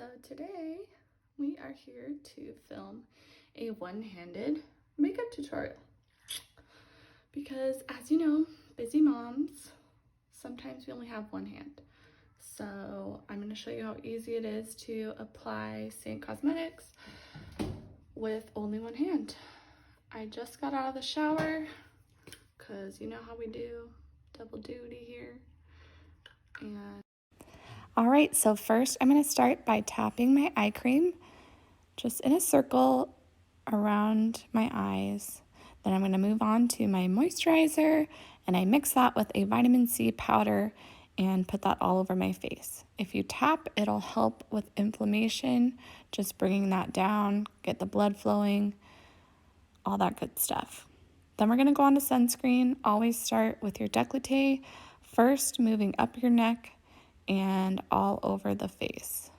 So today we are here to film a one-handed makeup tutorial because, as you know, busy moms, sometimes we only have one hand. So I'm going to show you how easy it is to apply Seint Cosmetics with only one hand. I just got out of the shower because you know how we do, double duty here. All right, so first I'm going to start by tapping my eye cream just in a circle around my eyes. Then I'm going to move on to my moisturizer, and I mix that with a vitamin C powder and put that all over my face. If you tap, it'll help with inflammation, just bringing that down, get the blood flowing, all that good stuff. Then we're going to go on to sunscreen. Always start with your décolleté, first moving up your neck and all over the face.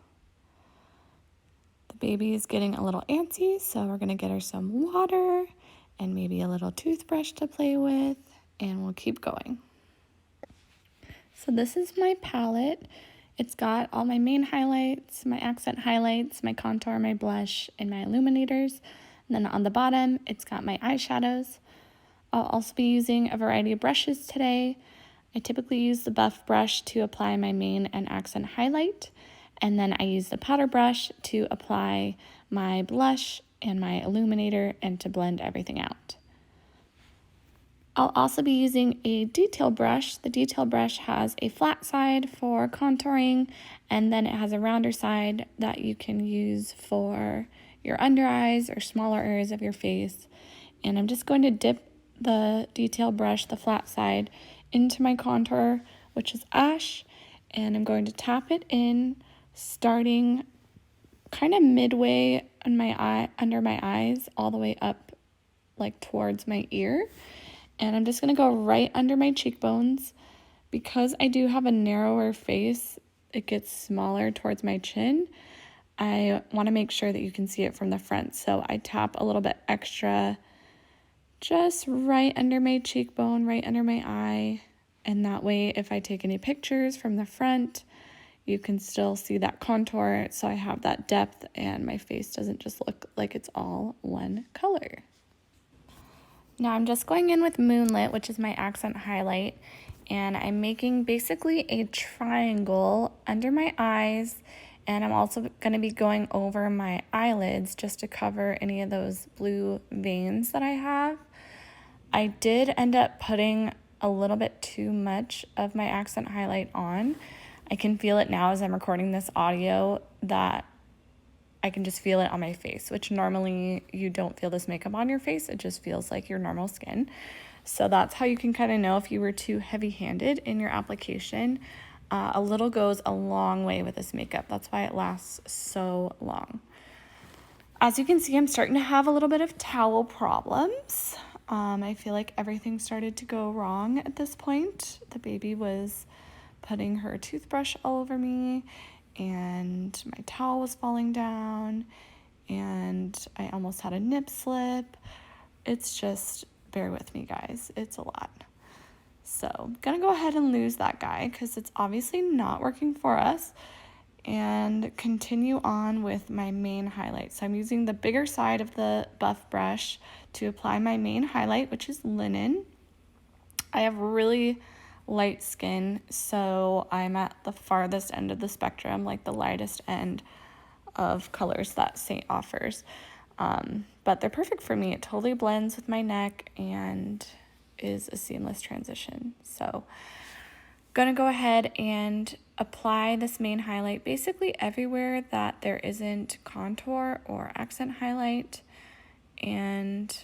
The baby is getting a little antsy, so we're going to get her some water and maybe a little toothbrush to play with, and we'll keep going. So this is my palette. It's got all my main highlights, my accent highlights, my contour, my blush, and my illuminators. And then on the bottom, it's got my eyeshadows. I'll also be using a variety of brushes today. I typically use the buff brush to apply my main and accent highlight, and then I use the powder brush to apply my blush and my illuminator and to blend everything out. I'll also be using a detail brush. The detail brush has a flat side for contouring, and then it has a rounder side that you can use for your under eyes or smaller areas of your face. And I'm just going to dip the detail brush, the flat side, into my contour, which is ash, and I'm going to tap it in, starting kind of midway on my eye, under my eyes, all the way up like towards my ear. And I'm just going to go right under my cheekbones. Because I do have a narrower face, it gets smaller towards my chin. I want to make sure that you can see it from the front, so I tap a little bit extra just right under my cheekbone, right under my eye. And that way, if I take any pictures from the front, you can still see that contour, so I have that depth and my face doesn't just look like it's all one color. Now I'm just going in with Moonlit, which is my accent highlight, and I'm making basically a triangle under my eyes, and I'm also going to be going over my eyelids just to cover any of those blue veins that I have. I did end up putting a little bit too much of my accent highlight on. I can feel it now as I'm recording this audio that I can just feel it on my face, which normally you don't feel this makeup on your face. It just feels like your normal skin. So that's how you can kind of know if you were too heavy-handed in your application. A little goes a long way with this makeup. That's why it lasts so long. As you can see, I'm starting to have a little bit of towel problems. I feel like everything started to go wrong at this point. The baby was putting her toothbrush all over me, and my towel was falling down, and I almost had a nip slip. It's just, bear with me, guys. It's a lot. So I'm gonna go ahead and lose that guy because it's obviously not working for us, and continue on with my main highlight. So I'm using the bigger side of the buff brush to apply my main highlight, which is Linen. I have really light skin, so I'm at the farthest end of the spectrum, like the lightest end of colors that Seint offers. But they're perfect for me. It totally blends with my neck and is a seamless transition. So gonna go ahead and apply this main highlight basically everywhere that there isn't contour or accent highlight, and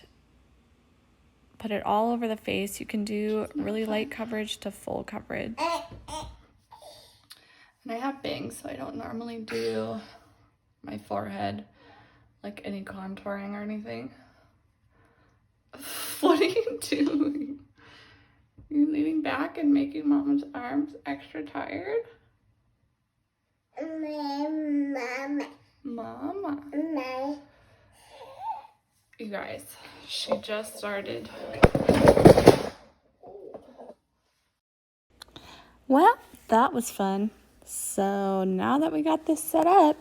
put it all over the face. You can do really light coverage to full coverage. And I have bangs, so I don't normally do my forehead like any contouring or anything. What are you doing? You're leaning back and making Mama's arms extra tired? Mama. You guys, she just started. Well, that was fun. So now that we got this set up,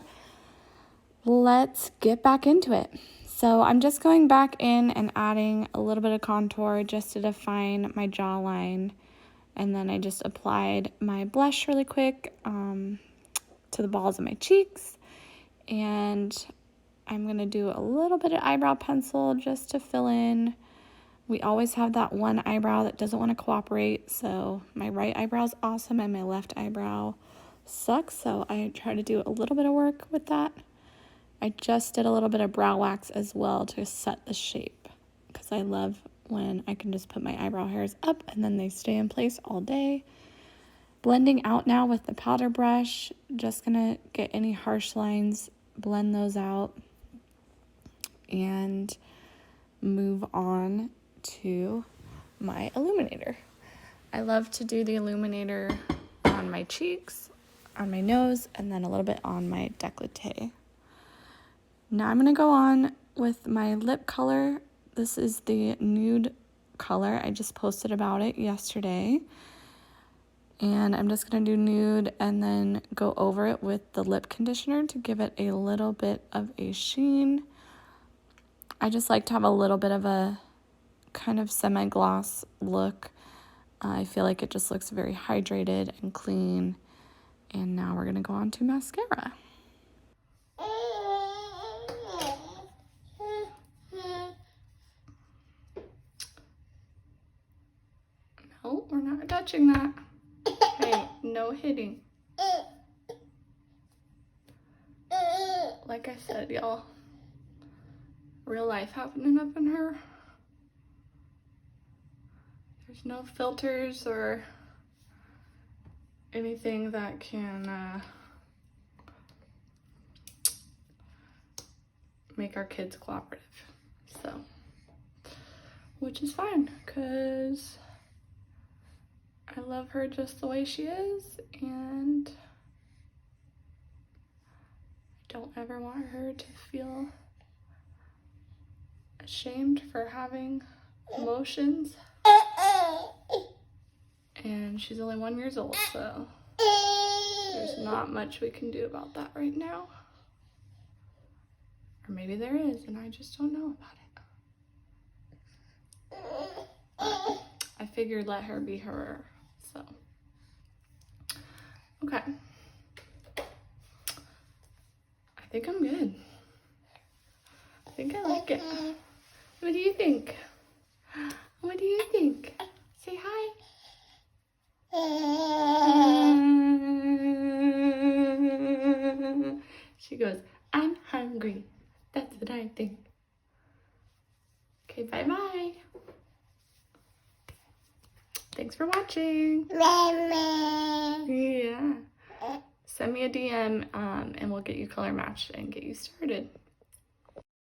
let's get back into it. So I'm just going back in and adding a little bit of contour just to define my jawline. And then I just applied my blush really quick to the balls of my cheeks. And I'm going to do a little bit of eyebrow pencil just to fill in. We always have that one eyebrow that doesn't want to cooperate. So my right eyebrow is awesome and my left eyebrow sucks. So I try to do a little bit of work with that. I just did a little bit of brow wax as well to set the shape, because I love when I can just put my eyebrow hairs up and then they stay in place all day. Blending out now with the powder brush, just gonna get any harsh lines, blend those out, and move on to my illuminator. I love to do the illuminator on my cheeks, on my nose, and then a little bit on my décolleté. Now I'm gonna go on with my lip color. This is the nude color. I just posted about it yesterday. And I'm just gonna do nude and then go over it with the lip conditioner to give it a little bit of a sheen. I just like to have a little bit of a kind of semi-gloss look. I feel like it just looks very hydrated and clean. And now we're gonna go on to mascara. No, we're not touching that. Hey, no hitting. Like I said, y'all, real life happening up in her. There's no filters or anything that can make our kids cooperative. So, which is fine, because I love her just the way she is, and I don't ever want her to feel ashamed for having emotions. And she's only 1 year old, so there's not much we can do about that right now. Or maybe there is, and I just don't know about it. I figured let her be her, so. Okay. I think I'm good. I think I like it. What do you think? What do you think? Say hi. She goes, I'm hungry. That's what I think. Okay, bye-bye. Thanks for watching. Yeah. Send me a DM and we'll get you color matched and get you started.